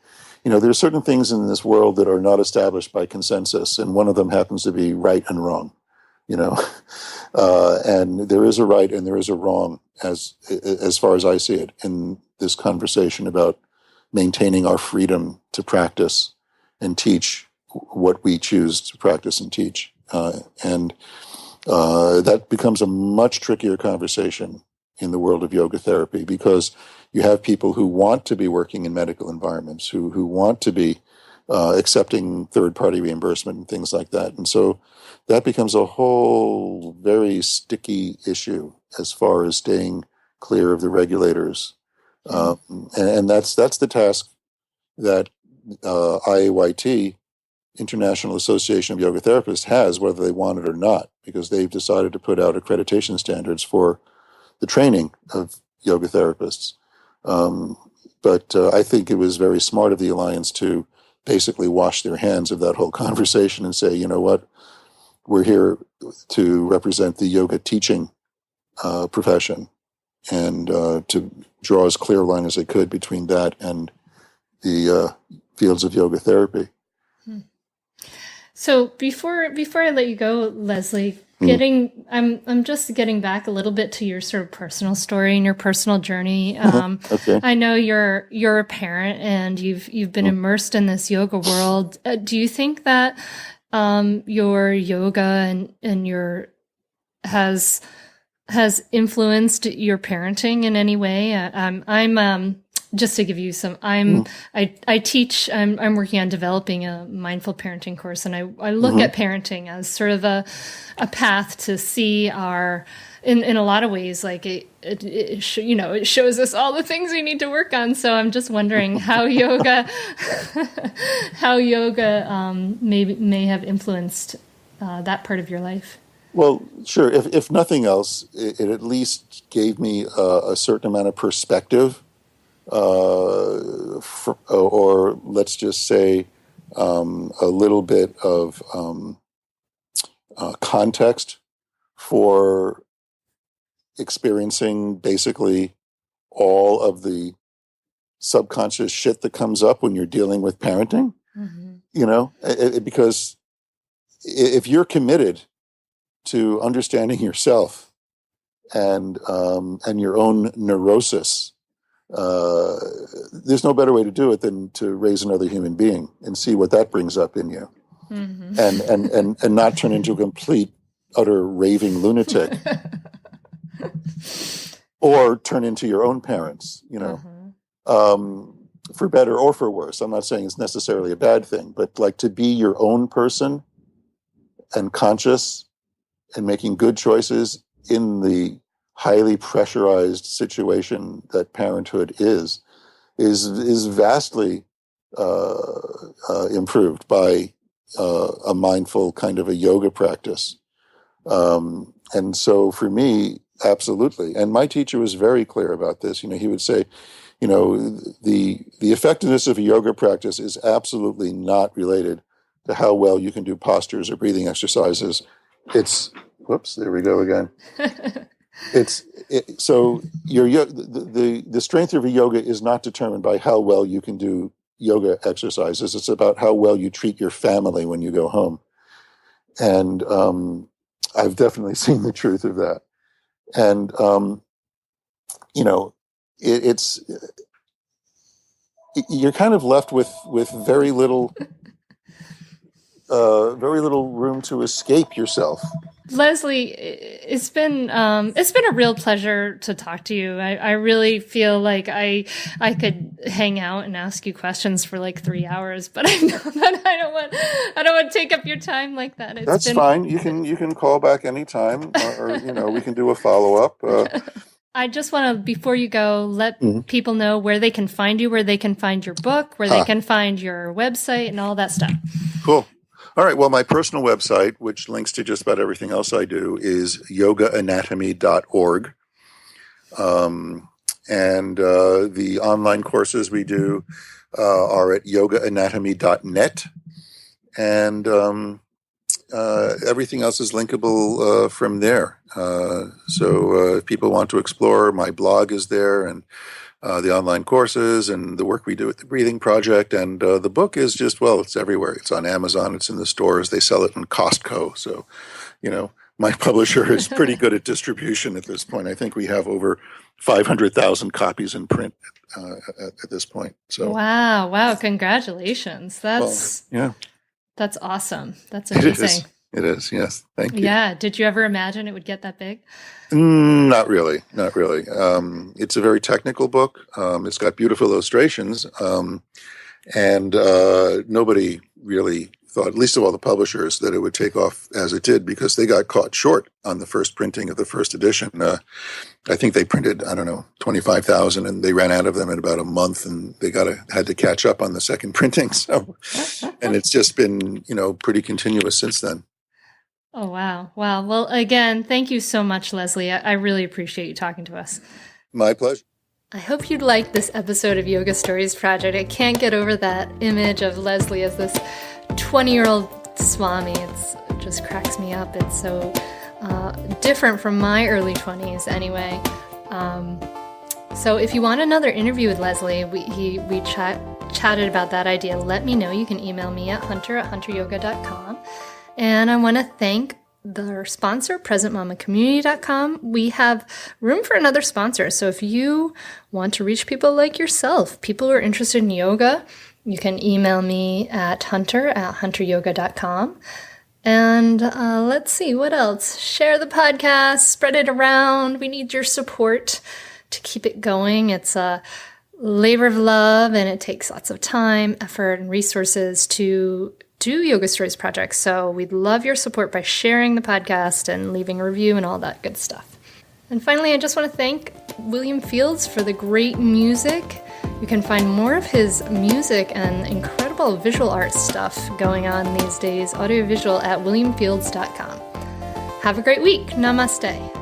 there are certain things in this world that are not established by consensus, and one of them happens to be right and wrong. And there is a right and there is a wrong as far as I see it in this conversation about maintaining our freedom to practice and teach what we choose to practice and teach. And that becomes a much trickier conversation in the world of yoga therapy, because you have people who want to be working in medical environments, who want to be accepting third-party reimbursement and things like that. And so that becomes a whole very sticky issue as far as staying clear of the regulators. And that's the task that IAYT, International Association of Yoga Therapists, has, whether they want it or not, because they've decided to put out accreditation standards for the training of yoga therapists. But I think it was very smart of the Alliance to basically wash their hands of that whole conversation and say, you know what, we're here to represent the yoga teaching profession, and to draw as clear a line as they could between that and the fields of yoga therapy. So before I let you go, Leslie, I'm just getting back a little bit to your sort of personal story and your personal journey. Okay. I know you're a parent and you've been immersed in this yoga world. Do you think that your yoga and your has influenced your parenting in any way? I'm just to give you some, I teach, I'm working on developing a mindful parenting course, and I look at parenting as sort of a path to see our, in a lot of ways, like it shows us all the things we need to work on. So I'm just wondering how yoga, may have influenced that part of your life. Well, sure. If nothing else, it at least gave me a certain amount of perspective. Or let's just say a little bit of context for experiencing basically all of the subconscious shit that comes up when you're dealing with parenting. Because if you're committed to understanding yourself and your own neurosis, there's no better way to do it than to raise another human being and see what that brings up in you, and not turn into a complete, utter raving lunatic, or turn into your own parents. For better or for worse. I'm not saying it's necessarily a bad thing, but like to be your own person and conscious and making good choices in the highly pressurized situation that parenthood is vastly improved by a mindful kind of a yoga practice. And so for me, absolutely. And my teacher was very clear about this. He would say, the effectiveness of a yoga practice is absolutely not related to how well you can do postures or breathing exercises. Whoops, there we go again. So the strength of your yoga is not determined by how well you can do yoga exercises. It's about how well you treat your family when you go home. And I've definitely seen the truth of that. And, you're kind of left with very little room to escape yourself. Leslie, it's been a real pleasure to talk to you. I really feel like I could hang out and ask you questions for like 3 hours, but I know that I don't want to take up your time like that. That's fine. You can call back anytime, or we can do a follow up. I just want to, before you go, let people know where they can find you, where they can find your book, where they can find your website, and all that stuff. Cool. All right. Well, my personal website, which links to just about everything else I do, is yogaanatomy.org. And the online courses we do are at yogaanatomy.net. And everything else is linkable from there. So if people want to explore, my blog is there, and the online courses and the work we do at the Breathing Project. And the book is just, it's everywhere. It's on Amazon. It's in the stores. They sell it in Costco. So, my publisher is pretty good at distribution at this point. I think we have over 500,000 copies in print at this point. So Wow. Congratulations. That's awesome. That's amazing. It is. Yes. Thank you. Yeah. Did you ever imagine it would get that big? Not really. It's a very technical book. It's got beautiful illustrations. And nobody really thought, at least of all the publishers, that it would take off as it did, because they got caught short on the first printing of the first edition. I think they printed, 25,000, and they ran out of them in about a month, and they had to catch up on the second printing. So, and it's just been, pretty continuous since then. Oh, wow. Well, again, thank you so much, Leslie. I really appreciate you talking to us. My pleasure. I hope you liked this episode of Yoga Stories Project. I can't get over that image of Leslie as this 20-year-old Swami. It just cracks me up. It's so different from my early 20s anyway. So if you want another interview with Leslie, we chatted about that idea. Let me know. You can email me at hunter@hunteryoga.com. And I want to thank their sponsor, presentmamacommunity.com. We have room for another sponsor. So if you want to reach people like yourself, people who are interested in yoga, you can email me at hunter@hunteryoga.com. And let's see, what else? Share the podcast, spread it around. We need your support to keep it going. It's a labor of love, and it takes lots of time, effort, and resources to do Yoga Stories projects. So we'd love your support by sharing the podcast and leaving a review and all that good stuff. And finally, I just want to thank William Fields for the great music. You can find more of his music and incredible visual art stuff going on these days, audiovisual, at williamfields.com. Have a great week. Namaste.